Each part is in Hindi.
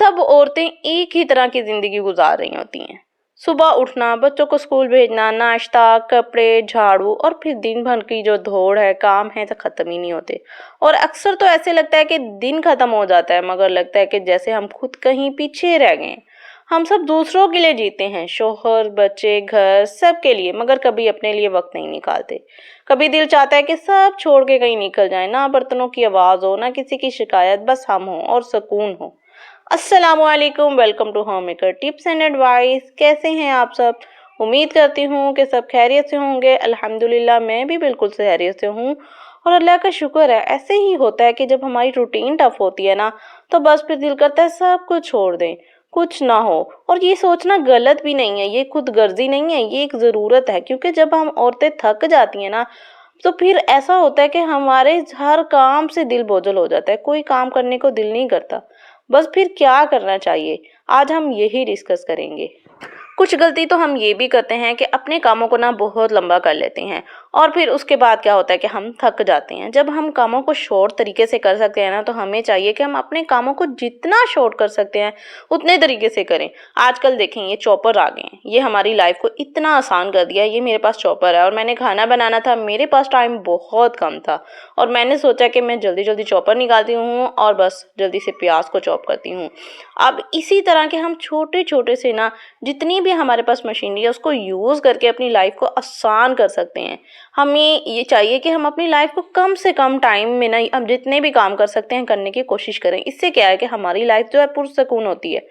सब औरतें एक ही तरह की ज़िंदगी गुजार रही होती हैं। सुबह उठना, बच्चों को स्कूल भेजना, नाश्ता, कपड़े, झाड़ू और फिर दिन भर की जो दौड़ है, काम है, तो ख़त्म ही नहीं होते। और अक्सर तो ऐसे लगता है कि दिन ख़त्म हो जाता है, मगर लगता है कि जैसे हम खुद कहीं पीछे रह गए हैं। हम सब दूसरों के लिए जीते हैं, शौहर, बच्चे, घर, सब के लिए, मगर कभी अपने लिए वक्त नहीं निकालते। कभी दिल चाहता है कि सब छोड़ के कहीं निकल जाए, ना बर्तनों की आवाज़ हो, ना किसी की शिकायत, बस हम हों और सुकून हो। अस्सलामुअलैकुम, welcome to home maker tips and advice. कैसे हैं आप सब? उम्मीद करती हूँ कि सब खैरियत से होंगे। अल्हम्दुलिल्लाह, मैं भी बिल्कुल खैरियत से हूँ और अल्लाह का शुक्र है। ऐसे ही होता है कि जब हमारी रूटीन टफ होती है ना, तो बस फिर दिल करता है सब कुछ छोड़ दें, कुछ ना हो। और ये सोचना गलत भी नहीं है, ये खुद गर्जी नहीं है, ये एक ज़रूरत है। क्योंकि जब हम औरतें थक जाती हैं ना, तो फिर ऐसा होता है कि हमारे हर काम से दिल बोझल हो जाता है, कोई काम करने को दिल नहीं करता। बस फिर क्या करना चाहिए, आज हम यही डिस्कस करेंगे। कुछ गलती तो हम ये भी करते हैं कि अपने कामों को ना बहुत लंबा कर लेते हैं और फिर उसके बाद क्या होता है कि हम थक जाते हैं। जब हम कामों को शॉर्ट तरीके से कर सकते हैं ना, तो हमें चाहिए कि हम अपने कामों को जितना शॉर्ट कर सकते हैं उतने तरीके से करें। आजकल देखें, ये चॉपर आ गए हैं, ये हमारी लाइफ को इतना आसान कर दिया है। ये मेरे पास चॉपर है और मैंने खाना बनाना था, मेरे पास टाइम बहुत कम था और मैंने सोचा कि मैं जल्दी जल्दी चॉपर निकालती हूँ और बस जल्दी से प्याज को चॉप करती हूँ। अब इसी तरह के हम छोटे छोटे से ना, जितनी भी हमारे पास मशीनरी है उसको यूज़ करके अपनी लाइफ को आसान कर सकते हैं। हमें ये चाहिए कि हम अपनी लाइफ को कम से कम टाइम में ना, हम जितने भी काम कर सकते हैं करने की कोशिश करें। इससे क्या है कि हमारी लाइफ जो है पुरसकून होती है।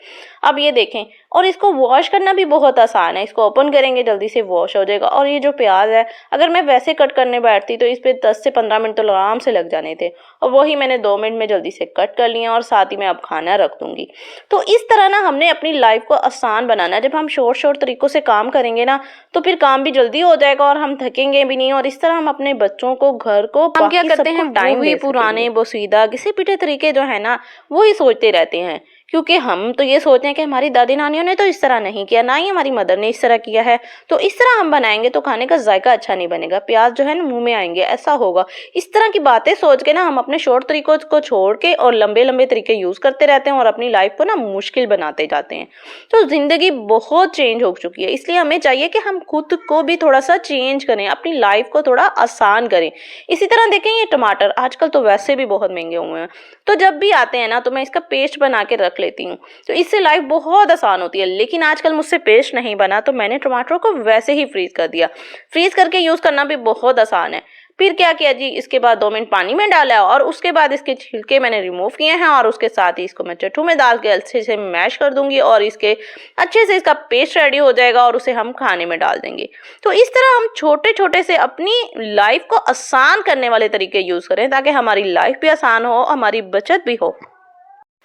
अब ये देखें, और इसको वॉश करना भी बहुत आसान है। इसको ओपन करेंगे, जल्दी से वॉश हो जाएगा। और ये जो प्याज है, अगर मैं वैसे कट करने बैठती तो इस पर 10 से 15 मिनट तो आराम से लग जाने थे, और वही मैंने 2 मिनट में जल्दी से कट कर लिया और साथ ही मैं अब खाना रख दूंगी। तो इस तरह ना हमने अपनी लाइफ को आसान बनाना है। जब हम शॉर्ट शॉर्ट तरीकों से काम करेंगे ना, तो फिर काम भी जल्दी हो जाएगा और हम थकेंगे भी नहीं। और इस तरह हम अपने बच्चों को, घर को, हम क्या करते हैं, टाइम भी पुराने बोसीदा घिसे पिटे तरीके जो है ना, वो ही सोचते रहते हैं। क्योंकि हम तो ये सोचते हैं कि हमारी दादी नानियों ने तो इस तरह नहीं किया, ना ही हमारी मदर ने इस तरह किया है, तो इस तरह हम बनाएंगे तो खाने का जायका अच्छा नहीं बनेगा, प्याज जो है ना मुंह में आएंगे, ऐसा होगा। इस तरह की बातें सोच के ना हम अपने शॉर्ट तरीकों को छोड़ के और लंबे लंबे तरीके यूज करते रहते हैं और अपनी लाइफ को ना मुश्किल बनाते जाते हैं। तो जिंदगी बहुत चेंज हो चुकी है, इसलिए हमें चाहिए कि हम खुद को भी थोड़ा सा चेंज करें, अपनी लाइफ को थोड़ा आसान करें। इसी तरह देखें, ये टमाटर आजकल तो वैसे भी बहुत महंगे हुए हैं, तो जब भी आते हैं ना तो मैं इसका पेस्ट बना के रख लेती हूँ, तो इससे लाइफ बहुत आसान होती है। लेकिन आजकल मुझसे पेस्ट नहीं बना, तो मैंने टमाटरों को वैसे ही फ्रीज कर दिया। फ्रीज करके यूज करना भी बहुत आसान है। फिर क्या किया जी, इसके बाद 2 मिनट पानी में डाला और उसके बाद इसके छिलके मैंने रिमूव किए हैं और उसके साथ ही इसको मैं चट्टू में डाल के अच्छे से मैश कर दूंगी और इसके अच्छे से इसका पेस्ट रेडी हो जाएगा और उसे हम खाने में डाल देंगे। तो इस तरह हम छोटे छोटे से अपनी लाइफ को आसान करने वाले तरीके यूज करें, ताकि हमारी लाइफ भी आसान हो, हमारी बचत भी हो।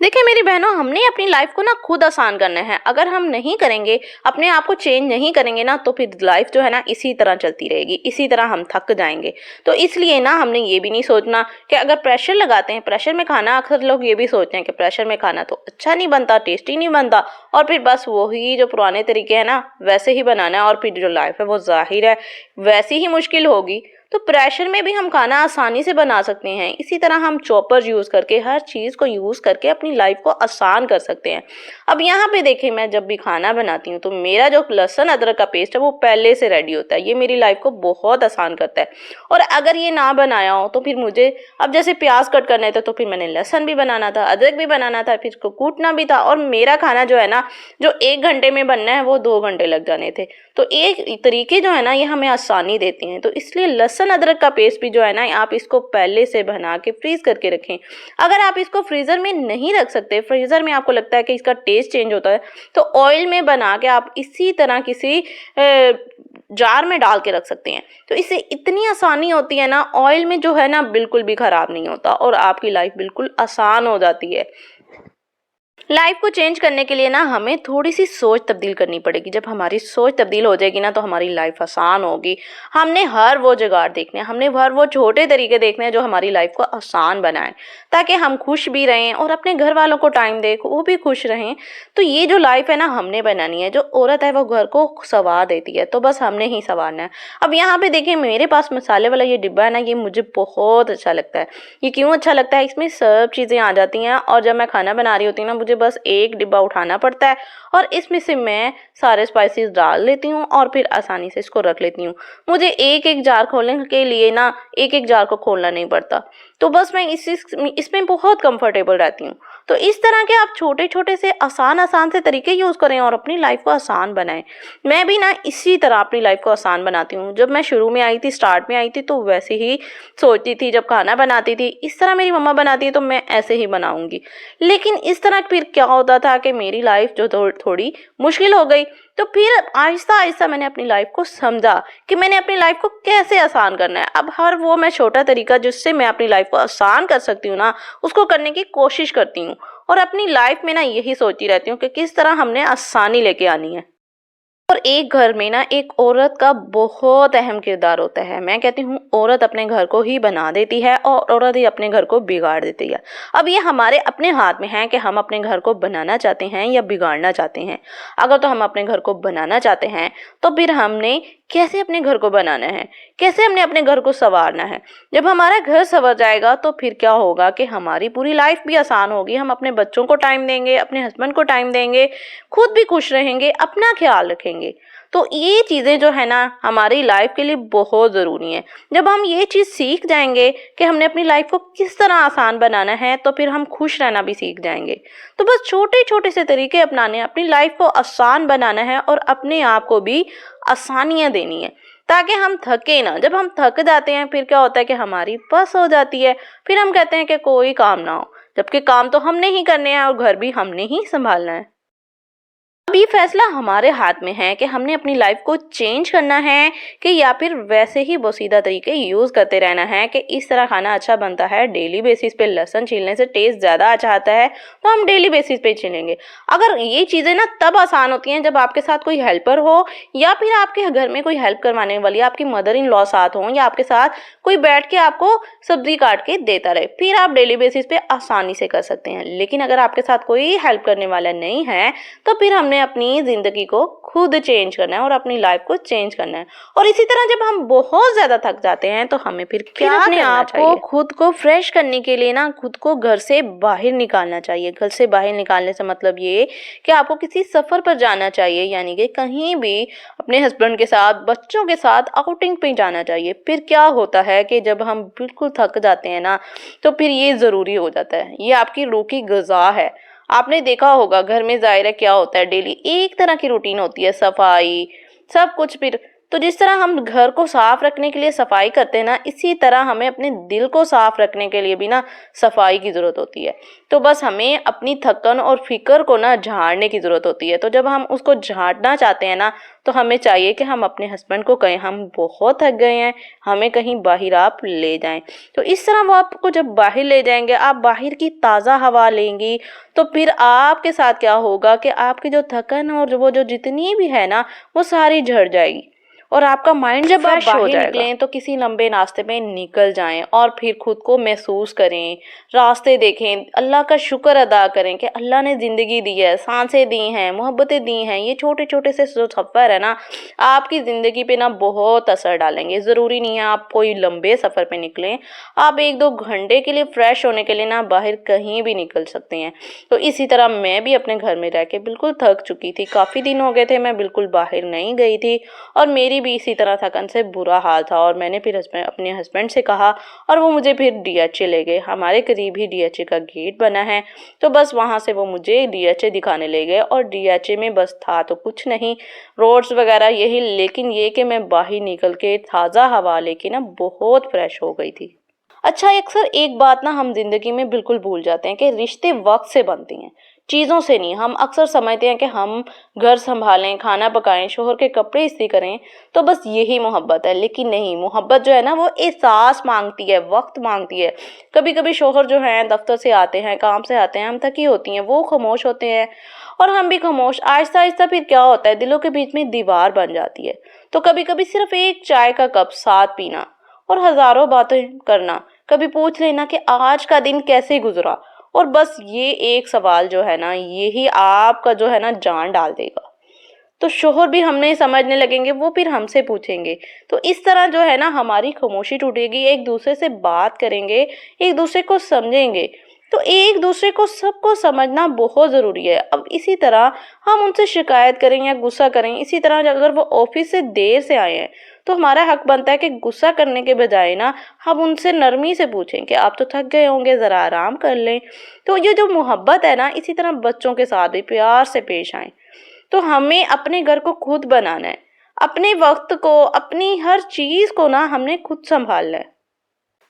देखिए मेरी बहनों, हमने अपनी लाइफ को ना खुद आसान करना है। अगर हम नहीं करेंगे, अपने आप को चेंज नहीं करेंगे ना, तो फिर लाइफ जो है ना इसी तरह चलती रहेगी, इसी तरह हम थक जाएंगे। तो इसलिए ना हमने ये भी नहीं सोचना कि अगर प्रेशर लगाते हैं, प्रेशर में खाना, अक्सर लोग ये भी सोचते हैं कि प्रेशर में खाना तो अच्छा नहीं बनता, टेस्टी नहीं बनता, और फिर बस वही जो पुराने तरीके हैं ना वैसे ही बनाना है और फिर जो लाइफ है वो जाहिर है वैसी ही मुश्किल होगी। तो प्रेशर में भी हम खाना आसानी से बना सकते हैं। इसी तरह हम चॉपर यूज़ करके, हर चीज़ को यूज़ करके अपनी लाइफ को आसान कर सकते हैं। अब यहाँ पे देखें, मैं जब भी खाना बनाती हूँ तो मेरा जो लहसुन अदरक का पेस्ट है वो पहले से रेडी होता है। ये मेरी लाइफ को बहुत आसान करता है। और अगर ये ना बनाया हो तो फिर मुझे, अब जैसे प्याज कट करने थे तो फिर मैंने लहसुन भी बनाना था, अदरक भी बनाना था, फिर इसको कूटना भी था, और मेरा खाना जो है ना, जो 1 घंटे में बनना है वो 2 घंटे लग जाने थे। तो एक तरीके जो है ना ये हमें आसानी देते हैं। तो इसलिए लहसुन अदरक का पेस्ट भी जो है ना, आप इसको पहले से बना के फ्रीज करके रखें। अगर आप इसको फ्रीजर में नहीं रख सकते, फ्रीजर में आपको लगता है कि इसका टेस्ट चेंज होता है, तो ऑयल में बना के आप इसी तरह किसी जार में डाल के रख सकते हैं। तो इससे इतनी आसानी होती है ना, ऑयल में जो है ना बिल्कुल भी खराब नहीं होता और आपकी लाइफ बिल्कुल आसान हो जाती है। लाइफ को चेंज करने के लिए ना हमें थोड़ी सी सोच तब्दील करनी पड़ेगी। जब हमारी सोच तब्दील हो जाएगी ना, तो हमारी लाइफ आसान होगी। हमने हर वो जुगाड़ देखने हैं, हमने हर वो छोटे तरीके देखने हैं जो हमारी लाइफ को आसान बनाएं, ताकि हम खुश भी रहें और अपने घर वालों को टाइम दें, वो भी खुश रहें। तो ये जो लाइफ है ना हमने बनानी है। जो औरत है वो घर को संवार देती है, तो बस हमने ही संवारना है। अब यहाँ पे देखिए, मेरे पास मसाले वाला ये डिब्बा है ना, ये मुझे बहुत अच्छा लगता है। ये क्यों अच्छा लगता है, इसमें सब चीज़ें आ जाती हैं और जब मैं खाना बना रही होती हूँ ना, मुझे बस एक डिब्बा उठाना पड़ता है और इसमें से मैं सारे स्पाइसेस डाल लेती हूँ और फिर आसानी से इसको रख लेती हूँ। मुझे एक एक जार खोलने के लिए ना एक एक जार को खोलना नहीं पड़ता, तो बस मैं इसमें बहुत कंफर्टेबल रहती हूँ। तो इस तरह के आप छोटे छोटे से आसान से तरीके यूज़ करें और अपनी लाइफ को आसान बनाएं। मैं भी ना इसी तरह अपनी लाइफ को आसान बनाती हूँ। जब मैं शुरू में आई थी, स्टार्ट में आई थी, तो वैसे ही सोचती थी, जब खाना बनाती थी इस तरह मेरी मम्मा बनाती है तो मैं ऐसे ही बनाऊंगी। लेकिन इस तरह फिर क्या होता था कि मेरी लाइफ जो थोड़ी मुश्किल हो गई, तो फिर आहिस्ता आहिस्ता मैंने अपनी लाइफ को समझा कि मैंने अपनी लाइफ को कैसे आसान करना है। अब हर वो मैं छोटा तरीका जिससे मैं अपनी लाइफ को आसान कर सकती हूँ ना, उसको करने की कोशिश करती हूँ और अपनी लाइफ में ना यही सोचती रहती हूँ कि किस तरह हमने आसानी लेके आनी है। और एक घर में ना एक औरत का बहुत अहम किरदार होता है। मैं कहती हूँ औरत अपने घर को ही बना देती है और औरत ही अपने घर को बिगाड़ देती है। अब ये हमारे अपने हाथ में है कि हम अपने घर को बनाना चाहते हैं या बिगाड़ना चाहते हैं। अगर तो हम अपने घर को बनाना चाहते हैं तो फिर हमने कैसे अपने घर को बनाना है, कैसे हमने अपने घर को संवारना है। जब हमारा घर संवर जाएगा तो फिर क्या होगा कि हमारी पूरी लाइफ भी आसान होगी। हम अपने बच्चों को टाइम देंगे, अपने हस्बैंड को टाइम देंगे, खुद भी खुश रहेंगे, अपना ख्याल रखेंगे। तो ये चीज़ें जो है ना हमारी लाइफ के लिए बहुत ज़रूरी हैं। जब हम ये चीज़ सीख जाएंगे कि हमने अपनी लाइफ को किस तरह आसान बनाना है, तो फिर हम खुश रहना भी सीख जाएंगे। तो बस छोटे छोटे से तरीके अपनाने, अपनी लाइफ को आसान बनाना है और अपने आप को भी आसानियाँ देनी है ताकि हम थके ना। जब हम थक जाते हैं फिर क्या होता है कि हमारी बस हो जाती है, फिर हम कहते हैं कि कोई काम ना हो, जबकि काम तो हमने ही करने हैं और घर भी हमने ही संभालना है। अब ये फैसला हमारे हाथ में है कि हमने अपनी लाइफ को चेंज करना है कि या फिर वैसे ही बोसीदा तरीके यूज़ करते रहना है कि इस तरह खाना अच्छा बनता है, डेली बेसिस पे लहसुन छीलने से टेस्ट ज़्यादा अच्छा आता है तो हम डेली बेसिस पे छीलेंगे। अगर ये चीज़ें ना तब आसान होती हैं जब आपके साथ कोई हेल्पर हो या फिर आपके घर में कोई हेल्प करवाने वाली, आपकी मदर इन लॉ साथ हो या आपके साथ कोई बैठ के आपको सब्जी काट के देता रहे, फिर आप डेली बेसिस पे आसानी से कर सकते हैं। लेकिन अगर आपके साथ कोई हेल्प करने वाला नहीं है तो फिर हमने अपनी जिंदगी को खुद चेंज करना है और अपनी लाइफ को चेंज करना है। और इसी तरह जब हम बहुत ज्यादा थक जाते हैं तो हमें फिर क्या अपने आप को खुद को फ्रेश करने के लिए ना खुद को घर से बाहर निकालना चाहिए। घर से बाहर निकालने से मतलब ये कि आपको किसी सफर पर जाना चाहिए, यानी कि कहीं भी अपने हस्बैंड के साथ, बच्चों के साथ आउटिंग पे जाना चाहिए। फिर क्या होता है कि जब हम बिल्कुल थक जाते हैं ना तो फिर ये जरूरी हो जाता है। ये आपकी रूह की ग़िज़ा है। आपने देखा होगा घर में ज़ाहिर है क्या होता है, डेली एक तरह की रूटीन होती है, सफाई सब कुछ। फिर तो जिस तरह हम घर को साफ रखने के लिए सफाई करते हैं ना, इसी तरह हमें अपने दिल को साफ रखने के लिए भी ना सफाई की ज़रूरत होती है। तो बस हमें अपनी थकन और फिक्र को ना झाड़ने की ज़रूरत होती है। तो जब हम उसको झाड़ना चाहते हैं ना तो हमें चाहिए कि हम अपने हस्बैंड को कहें हम बहुत थक गए हैं, हमें कहीं बाहर आप ले जाएं। तो इस तरह वो आपको जब बाहर ले जाएंगे, आप बाहर की ताज़ा हवा लेंगी, तो फिर आपके साथ क्या होगा कि आपकी जो थकन और वो जो जितनी भी है ना वो सारी झड़ जाएगी और आपका माइंड जब आप बाहर निकलें तो किसी लंबे रास्ते में निकल जाएं और फिर खुद को महसूस करें, रास्ते देखें, अल्लाह का शुक्र अदा करें कि अल्लाह ने ज़िंदगी दी है, सांसें दी हैं, मोहब्बतें दी हैं। ये छोटे छोटे से जो सफ़र है ना आपकी ज़िंदगी पे ना बहुत असर डालेंगे। ज़रूरी नहीं है आप कोई लंबे सफ़र पे निकलें, आप 1-2 घंटे के लिए फ्रेश होने के लिए ना बाहर कहीं भी निकल सकते हैं। तो इसी तरह मैं भी अपने घर में रह के बिल्कुल थक चुकी थी, काफ़ी दिन हो गए थे मैं बिल्कुल बाहर नहीं गई थी और मेरी भी इसी तरह थकन से बुरा हाल था। और मैंने फिर अपने हस्बैंड से कहा और वो मुझे फिर डीएचए ले गए। हमारे करीब ही डीएचए का गेट बना है, तो बस वहाँ से वो मुझे डीएचए दिखाने ले गए। और डीएचए में बस था तो कुछ नहीं, रोड्स वगैरह यही, लेकिन ये कि मैं बाहर निकल के ताज़ा हवा लेके ना बहुत फ्रेश हो गई थी। अच्छा, अक्सर एक बात ना हम जिंदगी में बिल्कुल भूल जाते हैं कि रिश्ते वक्त से बनते हैं, चीज़ों से नहीं। हम अक्सर समझते हैं कि हम घर संभालें, खाना पकाएं, शोहर के कपड़े इस्त्री करें तो बस यही मोहब्बत है। लेकिन नहीं, मोहब्बत जो है ना वो एहसास मांगती है, वक्त मांगती है। कभी कभी शोहर जो हैं दफ्तर से आते हैं, काम से आते हैं, हम थकी होती हैं, वो खामोश होते हैं और हम भी खामोश। आहिस्ता आहिस्ता फिर क्या होता है, दिलों के बीच में दीवार बन जाती है। तो कभी कभी सिर्फ एक चाय का कप साथ पीना और हज़ारों बातें करना, कभी पूछ लेना कि आज का दिन कैसे गुजरा, और बस ये एक सवाल जो है ना यही आपका जो है ना जान डाल देगा। तो शोहर भी हमने समझने लगेंगे, वो फिर हमसे पूछेंगे। तो इस तरह जो है ना हमारी खामोशी टूटेगी, एक दूसरे से बात करेंगे, एक दूसरे को समझेंगे। तो एक दूसरे को सबको समझना बहुत ज़रूरी है। अब इसी तरह हम उनसे शिकायत करें या गुस्सा करें, इसी तरह अगर वो ऑफिस से देर से आए हैं तो हमारा हक बनता है कि गुस्सा करने के बजाय ना हम उनसे नरमी से पूछें कि आप तो थक गए होंगे, ज़रा आराम कर लें। तो ये जो मोहब्बत है ना, इसी तरह बच्चों के साथ भी प्यार से पेश आएं। तो हमें अपने घर को खुद बनाना है, अपने वक्त को, अपनी हर चीज़ को ना हमने खुद संभालना है।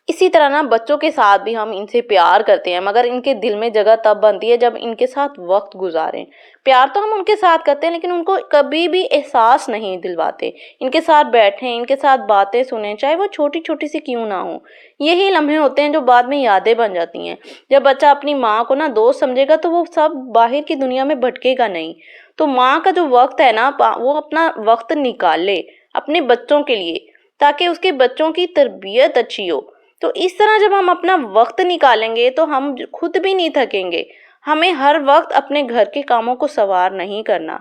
इसी तरह ना बच्चों के साथ भी हम इनसे प्यार करते हैं, मगर इनके दिल में जगह तब बनती है जब इनके साथ वक्त गुजारें। प्यार तो हम उनके साथ करते हैं लेकिन उनको कभी भी एहसास नहीं दिलवाते। इनके साथ बैठें, इनके साथ बातें सुनें, चाहे वो छोटी छोटी सी क्यों ना हो। यही लम्हे होते हैं जो बाद में यादें बन जाती हैं। जब बच्चा अपनी माँ को ना दोस्त समझेगा तो वो सब बाहर की दुनिया में भटकेगा नहीं। तो माँ का जो वक्त है ना, वो अपना वक्त निकाले अपने बच्चों के लिए, ताकि उसके बच्चों की तरबियत अच्छी हो। तो इस तरह जब हम अपना वक्त निकालेंगे तो हम खुद भी नहीं थकेंगे। हमें हर वक्त अपने घर के कामों को सवार नहीं करना।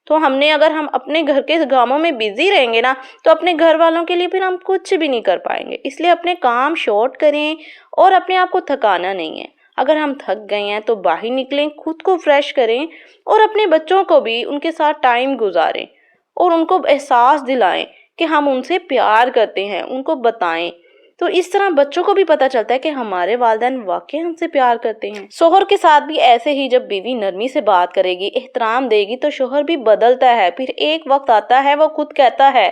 तो अगर हम अपने घर के कामों में बिजी रहेंगे ना, तो अपने घर वालों के लिए फिर हम कुछ भी नहीं कर पाएंगे। इसलिए अपने काम शॉर्ट करें और अपने आप को थकाना नहीं है। अगर हम थक गए हैं तो बाहर निकलें, खुद को फ्रेश करें और अपने बच्चों को भी उनके साथ टाइम गुजारें और उनको एहसास दिलाएं कि हम उनसे प्यार करते हैं, उनको बताएं। तो इस तरह बच्चों को भी पता चलता है कि हमारे वालिदैन वाकई हमसे प्यार करते हैं। शोहर के साथ भी ऐसे ही, जब बीवी नरमी से बात करेगी, एहतराम देगी, तो शोहर भी बदलता है। फिर एक वक्त आता है वो खुद कहता है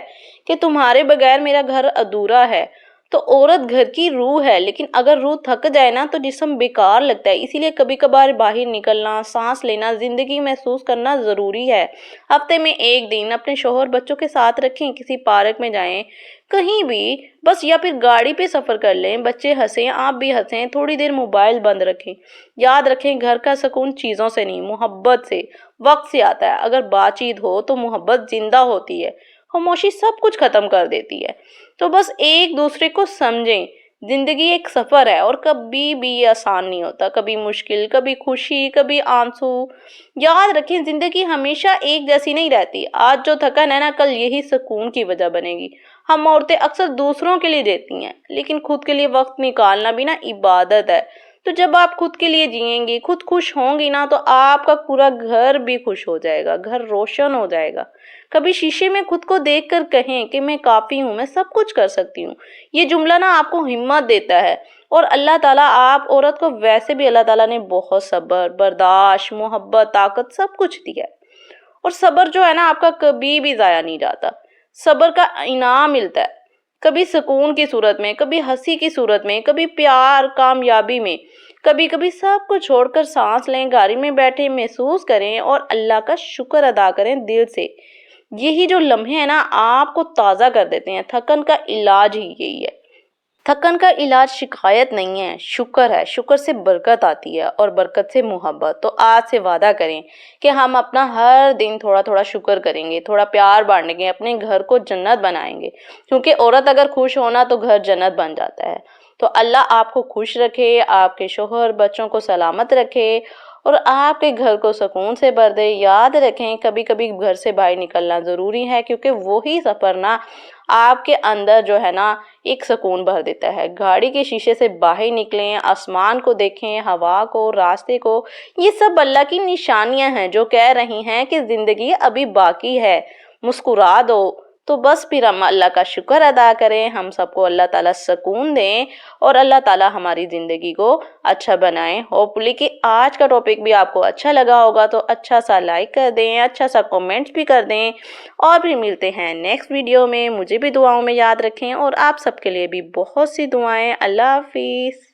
कि तुम्हारे बगैर मेरा घर अधूरा है। तो औरत घर की रूह है, लेकिन अगर रूह थक जाए ना तो जिस्म बेकार लगता है। इसीलिए कभी कभार बाहर निकलना, सांस लेना, जिंदगी महसूस करना जरूरी है। हफ्ते में एक दिन अपने शोहर बच्चों के साथ रखें, किसी पार्क में जाएं, कहीं भी बस, या फिर गाड़ी पे सफर कर लें। बच्चे हंसें, आप भी हंसें, थोड़ी देर मोबाइल बंद रखें। याद रखें, घर का सुकून चीज़ों से नहीं, मोहब्बत से, वक्त से आता है। अगर बातचीत हो तो मोहब्बत जिंदा होती है, खामोशी सब कुछ खत्म कर देती है। तो बस एक दूसरे को समझें। जिंदगी एक सफर है और कभी भी आसान नहीं होता, कभी मुश्किल, कभी खुशी, कभी आंसू। याद रखें, जिंदगी हमेशा एक जैसी नहीं रहती। आज जो थकन है ना, कल यही सुकून की वजह बनेगी। हम औरतें अक्सर दूसरों के लिए देती हैं, लेकिन खुद के लिए वक्त निकालना भी ना इबादत है। तो जब आप खुद के लिए जिएंगी, खुद खुश होंगी ना, तो आपका पूरा घर भी खुश हो जाएगा, घर रोशन हो जाएगा। कभी शीशे में खुद को देखकर कहें कि मैं काफ़ी हूँ, मैं सब कुछ कर सकती हूँ। ये जुमला ना आपको हिम्मत देता है। और अल्लाह ताला, आप औरत को वैसे भी अल्लाह ताला ने बहुत सब्र, बर्दाश्त, मोहब्बत, ताकत सब कुछ दिया है। और सब्र जो है ना आपका कभी भी ज़ाया नहीं जाता। सब्र का इनाम मिलता है, कभी सुकून की सूरत में, कभी हंसी की सूरत में, कभी प्यार, कामयाबी में। कभी कभी सब कुछ छोड़कर सांस लें, गाड़ी में बैठे महसूस करें और अल्लाह का शुक्र अदा करें दिल से। यही जो लम्हे हैं ना, आपको ताज़ा कर देते हैं। थकन का इलाज ही यही है। थकन का इलाज शिकायत नहीं है, शुक्र है। शुक्र से बरकत आती है और बरकत से मोहब्बत। तो आज से वादा करें कि हम अपना हर दिन थोड़ा थोड़ा शुक्र करेंगे, थोड़ा प्यार बांटेंगे, अपने घर को जन्नत बनाएंगे। क्योंकि औरत अगर खुश होना तो घर जन्नत बन जाता है। तो अल्लाह आपको खुश रखे, आपके शोहर बच्चों को सलामत रखे और आपके घर को सुकून से भर दे। याद रखें, कभी कभी घर से बाहर निकलना ज़रूरी है, क्योंकि वही सफ़र ना आपके अंदर जो है ना एक सुकून भर देता है। गाड़ी के शीशे से बाहर निकलें, आसमान को देखें, हवा को, रास्ते को। ये सब अल्लाह की निशानियां हैं जो कह रही हैं कि ज़िंदगी अभी बाकी है, मुस्कुरा दो। तो बस फिर हम अल्लाह का शुक्र अदा करें, हम सबको अल्लाह ताला सुकून दें और अल्लाह ताला हमारी ज़िंदगी को अच्छा बनाएं। होपफुली कि आज का टॉपिक भी आपको अच्छा लगा होगा, तो अच्छा सा लाइक कर दें, अच्छा सा कमेंट भी कर दें। और फिर मिलते हैं नेक्स्ट वीडियो में। मुझे भी दुआओं में याद रखें और आप सबके लिए भी बहुत सी दुआएं। अल्लाह हाफिज़।